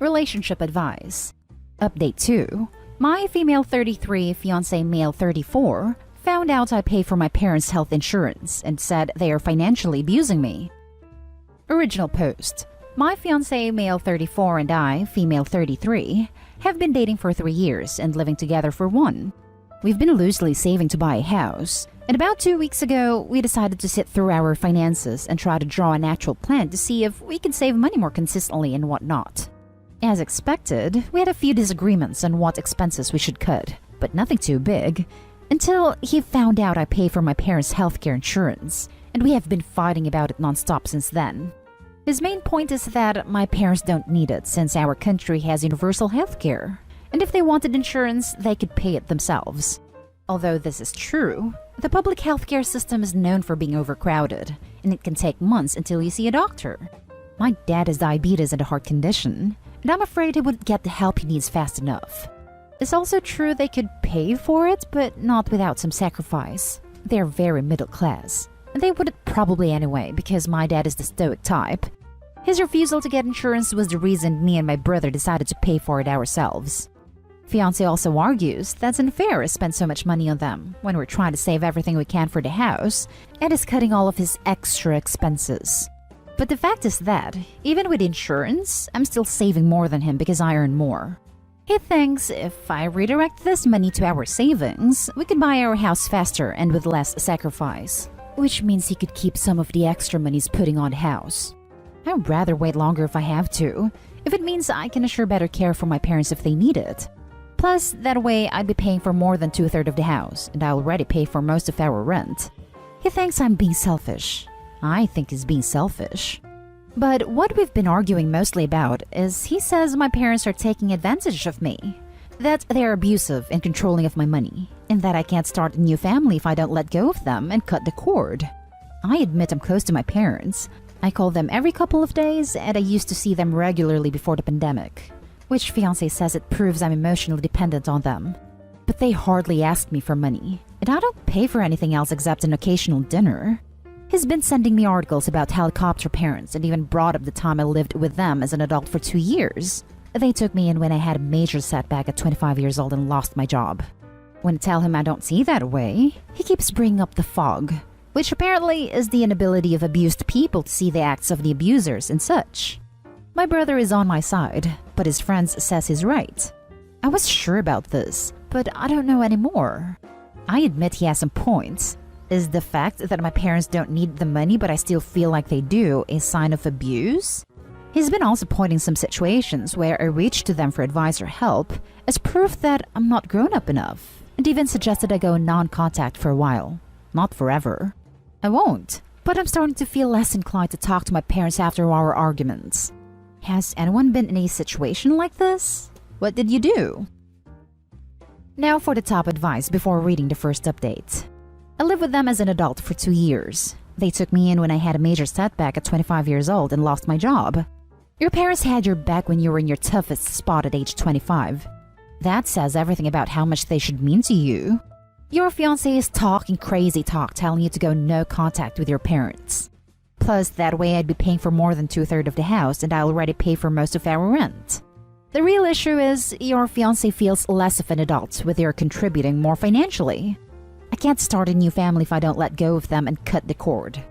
Relationship advice. Update 2. My female 33, fiancé male 34, found out I pay for my parents' health insurance and said they are financially abusing me. Original post. My fiancé male 34 and I, female 33, have been dating for 3 years and living together for 1. We've been loosely saving to buy a house, and about 2 weeks ago, we decided to sit through our finances and try to draw an actual plan to see if we could save money more consistently and whatnot. As expected, we had a few disagreements on what expenses we should cut, but nothing too big, until he found out I pay for my parents' healthcare insurance, and we have been fighting about it nonstop since then. His main point is that my parents don't need it since our country has universal healthcare, and if they wanted insurance, they could pay it themselves. Although this is true, the public healthcare system is known for being overcrowded, and it can take months until you see a doctor. My dad has diabetes and a heart condition, and I'm afraid he wouldn't get the help he needs fast enough. It's also true they could pay for it, but not without some sacrifice. They're very middle class, and they wouldn't probably anyway because my dad is the stoic type. His refusal to get insurance was the reason me and my brother decided to pay for it ourselves. Fiancé also argues that's unfair to spend so much money on them when we're trying to save everything we can for the house and is cutting all of his extra expenses. But the fact is that, even with insurance, I'm still saving more than him because I earn more. He thinks if I redirect this money to our savings, we could buy our house faster and with less sacrifice, which means he could keep some of the extra money he's putting on the house. I'd rather wait longer if I have to, if it means I can assure better care for my parents if they need it. Plus, that way I'd be paying for more than 2/3 of the house, and I already pay for most of our rent. He thinks I'm being selfish. I think he's being selfish. But what we've been arguing mostly about is he says my parents are taking advantage of me, that they're abusive and controlling of my money, and that I can't start a new family if I don't let go of them and cut the cord. I admit I'm close to my parents. I call them every couple of days, and I used to see them regularly before the pandemic, which fiancé says it proves I'm emotionally dependent on them. But they hardly ask me for money, and I don't pay for anything else except an occasional dinner. He's been sending me articles about helicopter parents and even brought up the time I lived with them as an adult for 2 years. They took me in when I had a major setback at 25 years old and lost my job. When I tell him I don't see that way, he keeps bringing up the fog, which apparently is the inability of abused people to see the acts of the abusers and such. My brother is on my side, but his friends says he's right. I was sure about this, but I don't know anymore. I admit he has some points. Is the fact that my parents don't need the money but I still feel like they do a sign of abuse? He's been also pointing some situations where I reached to them for advice or help as proof that I'm not grown up enough, and even suggested I go non-contact for a while. Not forever. I won't, but I'm starting to feel less inclined to talk to my parents after our arguments. Has anyone been in a situation like this? What did you do? Now for the top advice before reading the first update. I lived with them as an adult for 2 years. They took me in when I had a major setback at 25 years old and lost my job. Your parents had your back when you were in your toughest spot at age 25. That says everything about how much they should mean to you. Your fiancé is talking crazy talk telling you to go no contact with your parents. Plus, that way I'd be paying for more than 2/3 of the house and I already pay for most of our rent. The real issue is your fiancé feels less of an adult with your contributing more financially. I can't start a new family if I don't let go of them and cut the cord.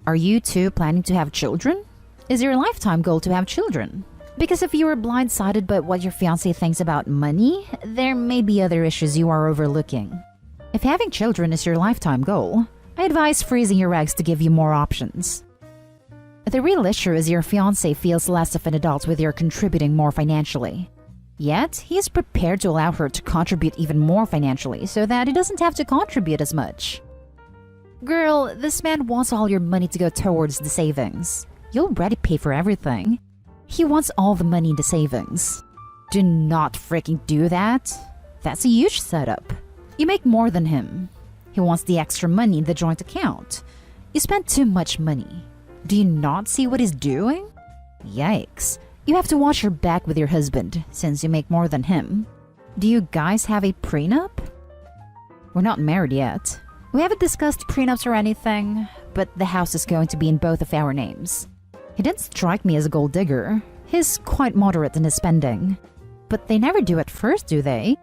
Are you two planning to have children? Is your lifetime goal to have children? Because if you are blindsided by what your fiancé thinks about money, there may be other issues you are overlooking. If having children is your lifetime goal, I advise freezing your eggs to give you more options. The real issue is your fiancé feels less of an adult with your contributing more financially. Yet, he is prepared to allow her to contribute even more financially so that he doesn't have to contribute as much. Girl, this man wants all your money to go towards the savings. You already pay for everything. He wants all the money in the savings. Do not freaking do that. That's a huge setup. You make more than him. He wants the extra money in the joint account. You spend too much money. Do you not see what he's doing? Yikes. You have to watch your back with your husband, since you make more than him. Do you guys have a prenup? We're not married yet. We haven't discussed prenups or anything, but the house is going to be in both of our names. He didn't strike me as a gold digger. He's quite moderate in his spending. But they never do at first, do they?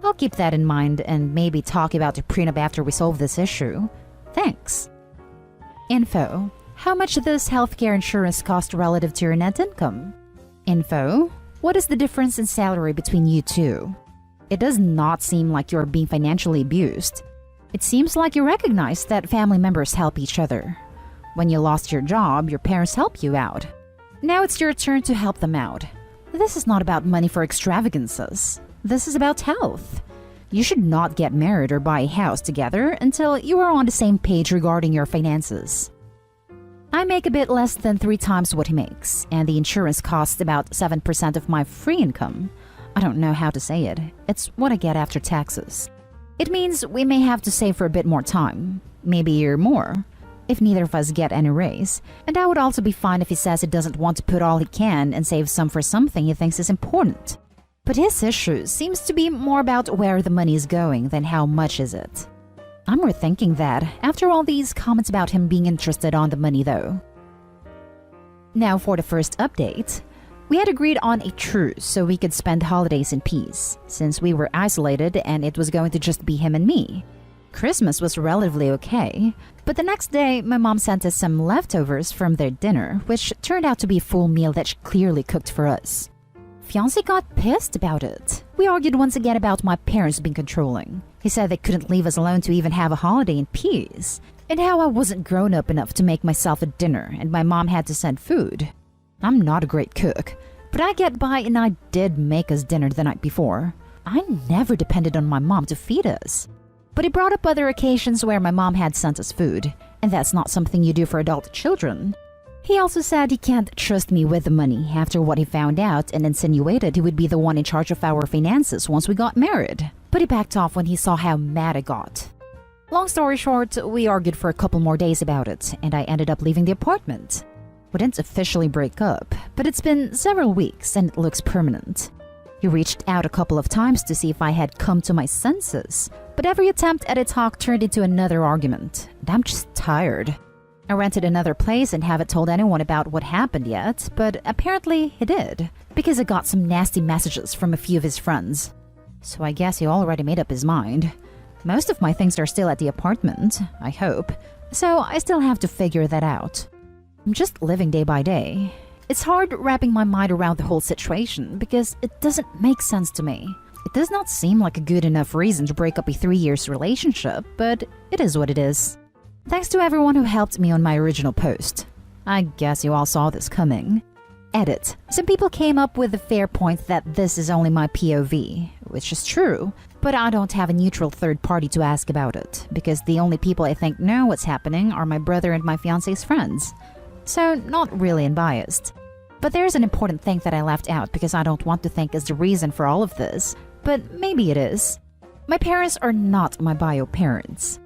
I'll keep that in mind and maybe talk about a prenup after we solve this issue. Thanks. Info. How much does healthcare insurance cost relative to your net income? Info. What is the difference in salary between you two? It does not seem like you're being financially abused. It seems like you recognize that family members help each other. When you lost your job, your parents helped you out. Now it's your turn to help them out. This is not about money for extravagances. This is about health. You should not get married or buy a house together until you are on the same page regarding your finances. I make a bit less than 3 times what he makes, and the insurance costs about 7% of my free income. I don't know how to say it. It's what I get after taxes. It means we may have to save for a bit more time, maybe a year more, if neither of us get any raise. And I would also be fine if he says he doesn't want to put all he can and save some for something he thinks is important. But his issue seems to be more about where the money is going than how much is it. I'm rethinking that after all these comments about him being interested on the money though. Now for the first update. We had agreed on a truce so we could spend holidays in peace, since we were isolated and it was going to just be him and me. Christmas was relatively okay, but the next day my mom sent us some leftovers from their dinner, which turned out to be a full meal that she clearly cooked for us. Fiancé got pissed about it. We argued once again about my parents being controlling. He said they couldn't leave us alone to even have a holiday in peace, and how I wasn't grown up enough to make myself a dinner and my mom had to send food. I'm not a great cook, but I get by and I did make us dinner the night before. I never depended on my mom to feed us. But he brought up other occasions where my mom had sent us food, and that's not something you do for adult children. He also said he can't trust me with the money after what he found out and insinuated he would be the one in charge of our finances once we got married. But he backed off when he saw how mad I got. Long story short, we argued for a couple more days about it, and I ended up leaving the apartment. We didn't officially break up, but it's been several weeks and it looks permanent. He reached out a couple of times to see if I had come to my senses, but every attempt at a talk turned into another argument, and I'm just tired. I rented another place and haven't told anyone about what happened yet, but apparently he did, because I got some nasty messages from a few of his friends. So I guess he already made up his mind. Most of my things are still at the apartment, I hope, so I still have to figure that out. I'm just living day by day. It's hard wrapping my mind around the whole situation because it doesn't make sense to me. It does not seem like a good enough reason to break up a 3-year relationship, but it is what it is. Thanks to everyone who helped me on my original post. I guess you all saw this coming. Edit. Some people came up with the fair point that this is only my POV, which is true, but I don't have a neutral third party to ask about it, because the only people I think know what's happening are my brother and my fiancé's friends. So not really unbiased. But there's an important thing that I left out because I don't want to think is the reason for all of this, but maybe it is. My parents are not my bio parents.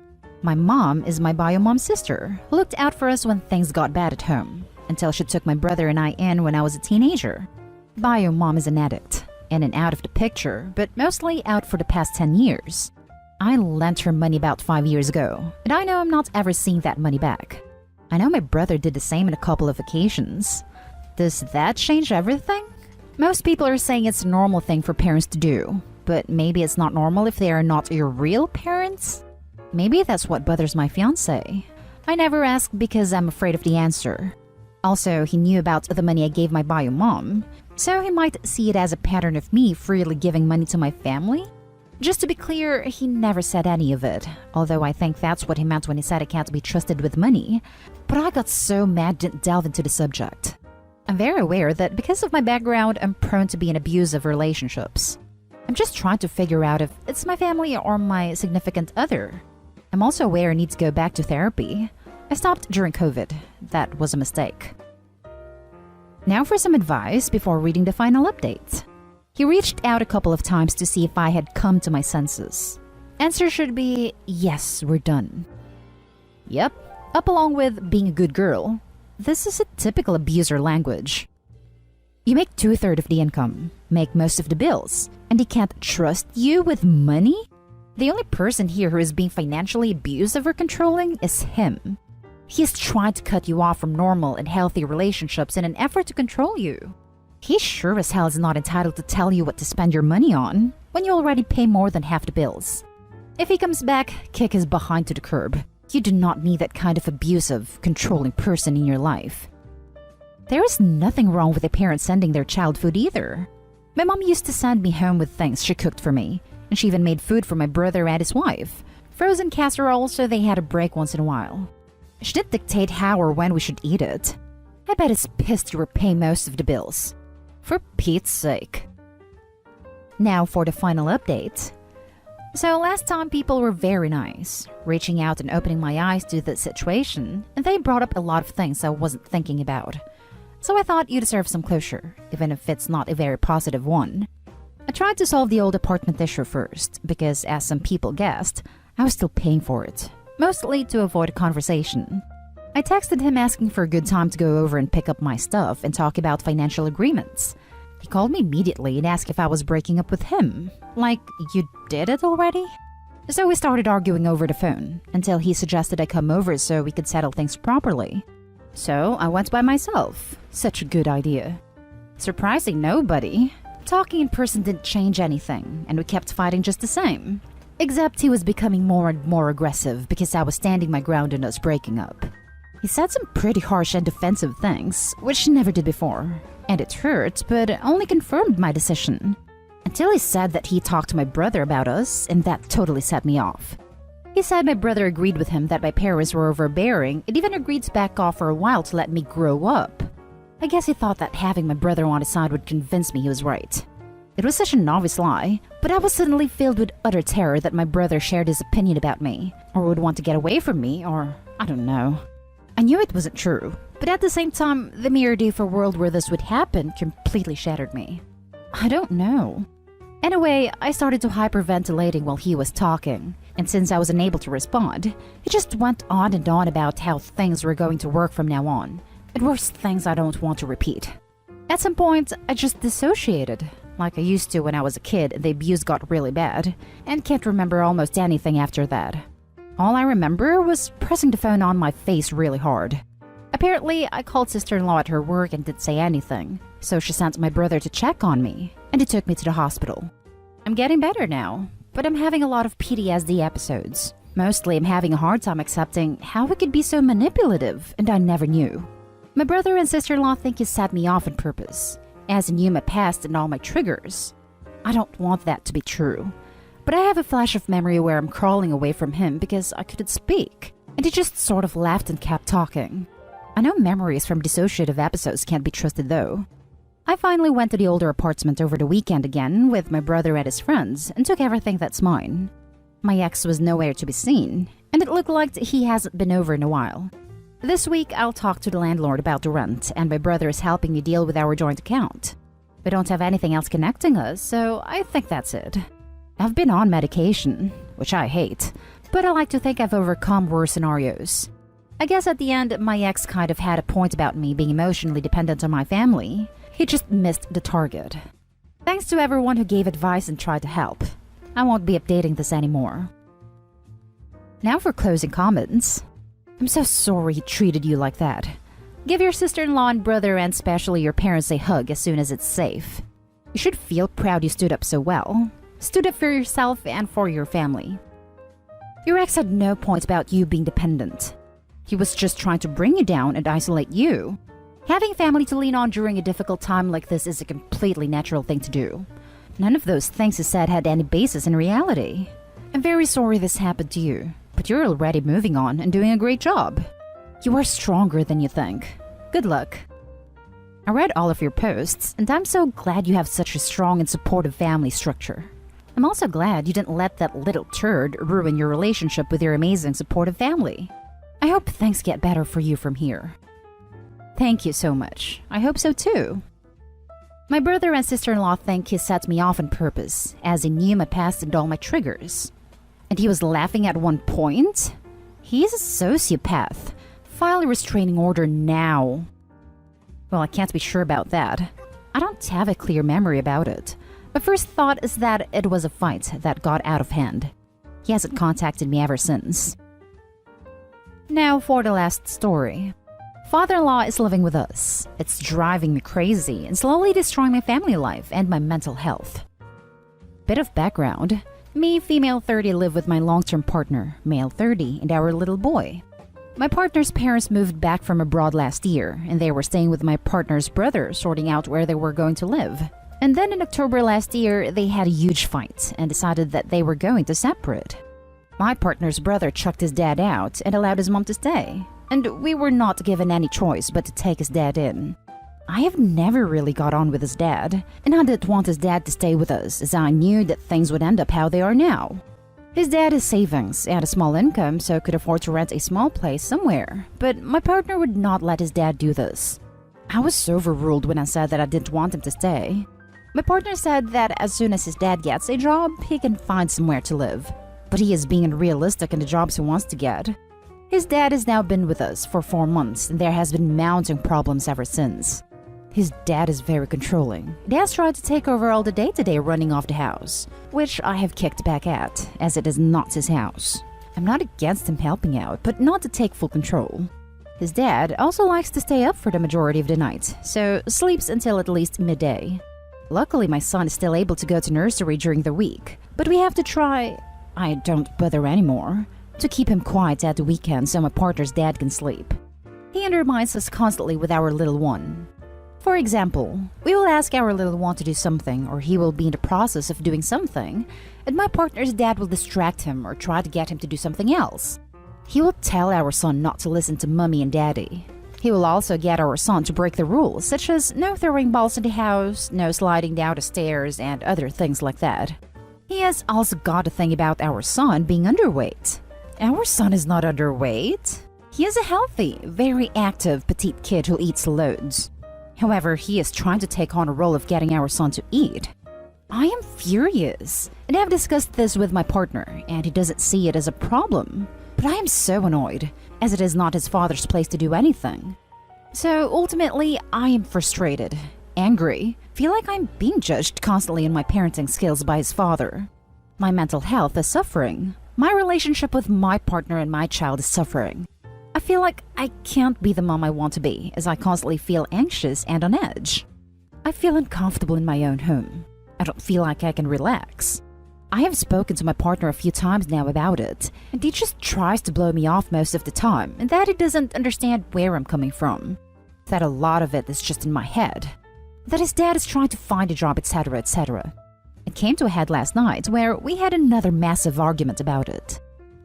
My mom is my bio mom's sister, who looked out for us when things got bad at home, until she took my brother and I in when I was a teenager. Bio mom is an addict, in and out of the picture, but mostly out for the past 10 years. I lent her money about 5 years ago, and I know I'm not ever seeing that money back. I know my brother did the same on a couple of occasions. Does that change everything? Most people are saying it's a normal thing for parents to do, but maybe it's not normal if they are not your real parents? Maybe that's what bothers my fiancé. I never ask because I'm afraid of the answer. Also, he knew about the money I gave my bio mom, so he might see it as a pattern of me freely giving money to my family? Just to be clear, he never said any of it, although I think that's what he meant when he said I can't be trusted with money. But I got so mad didn't delve into the subject. I'm very aware that because of my background, I'm prone to be in abusive relationships. I'm just trying to figure out if it's my family or my significant other. I'm also aware I need to go back to therapy. I stopped during COVID. That was a mistake. Now for some advice before reading the final update. He reached out a couple of times to see if I had come to my senses. Answer should be, yes, we're done. Yep, up along with being a good girl. This is a typical abuser language. You make 2/3 of the income, make most of the bills, and he can't trust you with money? The only person here who is being financially abusive or controlling is him. He is trying to cut you off from normal and healthy relationships in an effort to control you. He sure as hell is not entitled to tell you what to spend your money on when you already pay more than half the bills. If he comes back, kick his behind to the curb. You do not need that kind of abusive, controlling person in your life. There is nothing wrong with a parent sending their child food either. My mom used to send me home with things she cooked for me, and she even made food for my brother and his wife. Frozen casserole so they had a break once in a while. She didn't dictate how or when we should eat it. I bet it's pissed you were paying most of the bills. For Pete's sake. Now for the final update. So last time people were very nice, reaching out and opening my eyes to the situation, and they brought up a lot of things I wasn't thinking about. So I thought you deserve some closure, even if it's not a very positive one. I tried to solve the old apartment issue first, because as some people guessed, I was still paying for it, mostly to avoid a conversation. I texted him asking for a good time to go over and pick up my stuff and talk about financial agreements. He called me immediately and asked if I was breaking up with him. Like, you did it already? So we started arguing over the phone, until he suggested I come over so we could settle things properly. So I went by myself. Such a good idea. Surprising nobody. Talking in person didn't change anything, and we kept fighting just the same. Except he was becoming more and more aggressive because I was standing my ground in us breaking up. He said some pretty harsh and defensive things, which he never did before. And it hurt, but only confirmed my decision. Until he said that he talked to my brother about us, and that totally set me off. He said my brother agreed with him that my parents were overbearing and even agreed to back off for a while to let me grow up. I guess he thought that having my brother on his side would convince me he was right. It was such an obvious lie, but I was suddenly filled with utter terror that my brother shared his opinion about me, or would want to get away from me, or I don't know. I knew it wasn't true, but at the same time, the mere idea of a world where this would happen completely shattered me. I don't know. Anyway, I started to hyperventilating while he was talking, and since I was unable to respond, he just went on and on about how things were going to work from now on, and worse things I don't want to repeat. At some point, I just dissociated, like I used to when I was a kid and the abuse got really bad, and can't remember almost anything after that. All I remember was pressing the phone on my face really hard. Apparently, I called sister-in-law at her work and didn't say anything, so she sent my brother to check on me, and he took me to the hospital. I'm getting better now, but I'm having a lot of PTSD episodes. Mostly, I'm having a hard time accepting how he could be so manipulative, and I never knew. My brother and sister-in-law think he set me off on purpose, as he knew my past and all my triggers. I don't want that to be true, but I have a flash of memory where I'm crawling away from him because I couldn't speak, and he just sort of laughed and kept talking. I know memories from dissociative episodes can't be trusted though. I finally went to the older apartment over the weekend again with my brother and his friends and took everything that's mine. My ex was nowhere to be seen, and it looked like he hasn't been over in a while. This week I'll talk to the landlord about the rent, and my brother is helping me deal with our joint account. We don't have anything else connecting us, so I think that's it. I've been on medication, which I hate, but I like to think I've overcome worse scenarios. I guess at the end, my ex kind of had a point about me being emotionally dependent on my family. He just missed the target. Thanks to everyone who gave advice and tried to help. I won't be updating this anymore. Now for closing comments. I'm so sorry he treated you like that. Give your sister-in-law and brother and especially your parents a hug as soon as it's safe. You should feel proud you stood up so well. Stood up for yourself and for your family. Your ex had no point about you being dependent. He was just trying to bring you down and isolate you. Having family to lean on during a difficult time like this is a completely natural thing to do. None of those things he said had any basis in reality. I'm very sorry this happened to you, but you're already moving on and doing a great job. You are stronger than you think. Good luck. I read all of your posts, and I'm so glad you have such a strong and supportive family structure. I'm also glad you didn't let that little turd ruin your relationship with your amazing supportive family. I hope things get better for you from here. Thank you so much. I hope so too. My brother and sister-in-law think he set me off on purpose, as he knew my past and all my triggers. And he was laughing at one point? He's a sociopath. File a restraining order now. Well, I can't be sure about that. I don't have a clear memory about it. My first thought is that it was a fight that got out of hand. He hasn't contacted me ever since. Now for the last story. Father-in-law is living with us. It's driving me crazy and slowly destroying my family life and my mental health. Bit of background. Me, female 30, live with my long-term partner, male 30, and our little boy. My partner's parents moved back from abroad last year, and they were staying with my partner's brother, sorting out where they were going to live. And then in October last year, they had a huge fight and decided that they were going to separate. My partner's brother chucked his dad out and allowed his mom to stay. And we were not given any choice but to take his dad in. I have never really got on with his dad, and I didn't want his dad to stay with us as I knew that things would end up how they are now. His dad has savings and a small income, so could afford to rent a small place somewhere, but my partner would not let his dad do this. I was so overruled when I said that I didn't want him to stay. My partner said that as soon as his dad gets a job, he can find somewhere to live. But he is being realistic in the jobs he wants to get. His dad has now been with us for 4 months, and there has been mounting problems ever since. His dad is very controlling. He has tried to take over all the day-to-day running of the house, which I have kicked back at, as it is not his house. I'm not against him helping out, but not to take full control. His dad also likes to stay up for the majority of the night, so sleeps until at least midday. Luckily, my son is still able to go to nursery during the week, but we have to try, I don't bother anymore, to keep him quiet at the weekend so my partner's dad can sleep. He undermines us constantly with our little one. For example, we will ask our little one to do something, or he will be in the process of doing something, and my partner's dad will distract him or try to get him to do something else. He will tell our son not to listen to mommy and daddy. He will also get our son to break the rules, such as no throwing balls in the house, no sliding down the stairs, and other things like that. He has also got a thing about our son being underweight. Our son is not underweight. He is a healthy, very active petite kid who eats loads. However, he is trying to take on a role of getting our son to eat. I am furious, and I have discussed this with my partner, and he doesn't see it as a problem. But I am so annoyed, as it is not his father's place to do anything. So ultimately, I am frustrated, angry, feel like I'm being judged constantly in my parenting skills by his father. My mental health is suffering. My relationship with my partner and my child is suffering. I feel like I can't be the mom I want to be, as I constantly feel anxious and on edge. I feel uncomfortable in my own home. I don't feel like I can relax. I have spoken to my partner a few times now about it, and he just tries to blow me off most of the time, and that he doesn't understand where I'm coming from. That a lot of it is just in my head. That his dad is trying to find a job, etc., etc. It came to a head last night where we had another massive argument about it.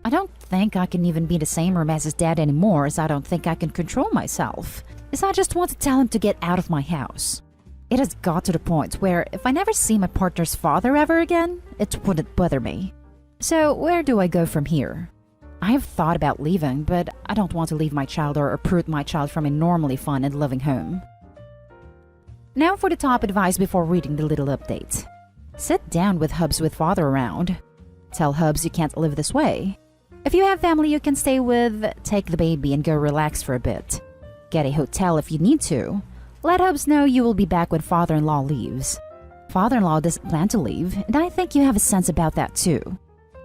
I don't think I can even be in the same room as his dad anymore, as I don't think I can control myself, as I just want to tell him to get out of my house. It has got to the point where if I never see my partner's father ever again, it wouldn't bother me. So where do I go from here? I have thought about leaving, but I don't want to leave my child or uproot my child from a normally fun and loving home. Now for the top advice before reading the little update. Sit down with Hubs with father around. Tell Hubs you can't live this way. If you have family you can stay with, take the baby and go relax for a bit. Get a hotel if you need to. Let Hubs know you will be back when father-in-law leaves. Father-in-law doesn't plan to leave, and I think you have a sense about that too.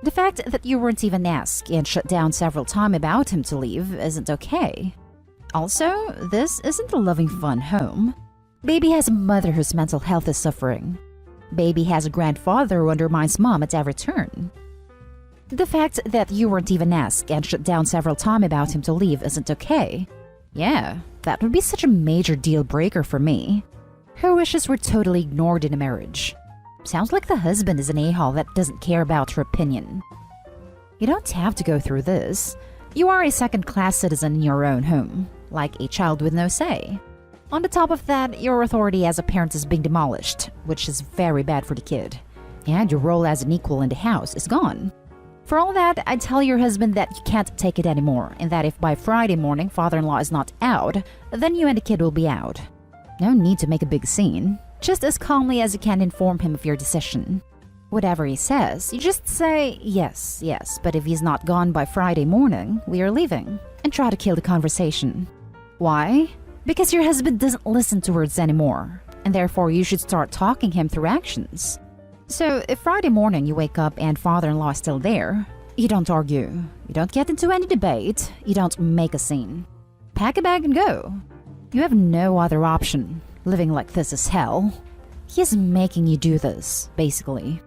The fact that you weren't even asked and shut down several times about him to leave isn't okay. Also, this isn't a loving, fun home. Baby has a mother whose mental health is suffering. Baby has a grandfather who undermines mom at every turn. The fact that you weren't even asked and shut down several times about him to leave isn't okay. Yeah, that would be such a major deal breaker for me. Her wishes were totally ignored in a marriage. Sounds like the husband is an a-hole that doesn't care about her opinion. You don't have to go through this. You are a second-class citizen in your own home, like a child with no say. On the top of that, your authority as a parent is being demolished, which is very bad for the kid. And your role as an equal in the house is gone. For all that, I'd tell your husband that you can't take it anymore, and that if by Friday morning father-in-law is not out, then you and the kid will be out. No need to make a big scene. Just as calmly as you can inform him of your decision. Whatever he says, you just say, yes, yes, but if he's not gone by Friday morning, we are leaving, and try to kill the conversation. Why? Because your husband doesn't listen to words anymore, and therefore you should start talking him through actions. So if Friday morning you wake up and father-in-law is still there, you don't argue, you don't get into any debate, you don't make a scene. pack a bag and go. You have no other option. Living like this is hell. He is making you do this, basically.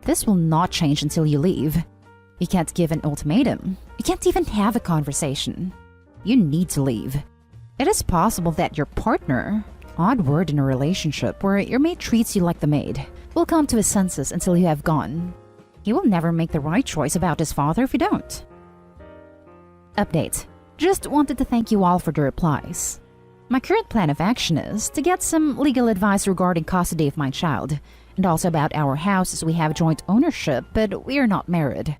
This will not change until you leave. You can't give an ultimatum. You can't even have a conversation. You need to leave. It is possible that your partner, odd word in a relationship where your mate treats you like the maid, will come to his senses until you have gone. He will never make the right choice about his father if you don't. Update. Just wanted to thank you all for the replies. My current plan of action is to get some legal advice regarding custody of my child, and also about our house as we have joint ownership, but we are not married.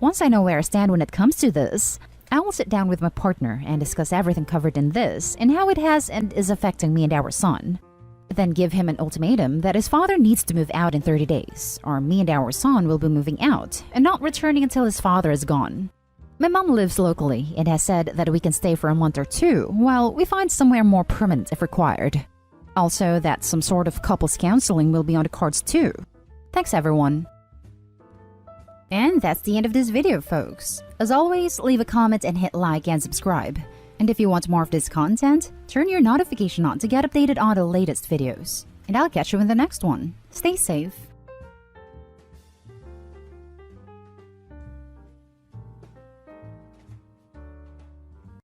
Once I know where I stand when it comes to this, I will sit down with my partner and discuss everything covered in this and how it has and is affecting me and our son. Then give him an ultimatum that his father needs to move out in 30 days, or me and our son will be moving out and not returning until his father is gone. My mom lives locally and has said that we can stay for a month or two while we find somewhere more permanent if required. Also, that some sort of couples counseling will be on the cards too. Thanks everyone. And that's the end of this video, folks. As always, leave a comment and hit like and subscribe. And if you want more of this content, turn your notification on to get updated on the latest videos. And I'll catch you in the next one. Stay safe.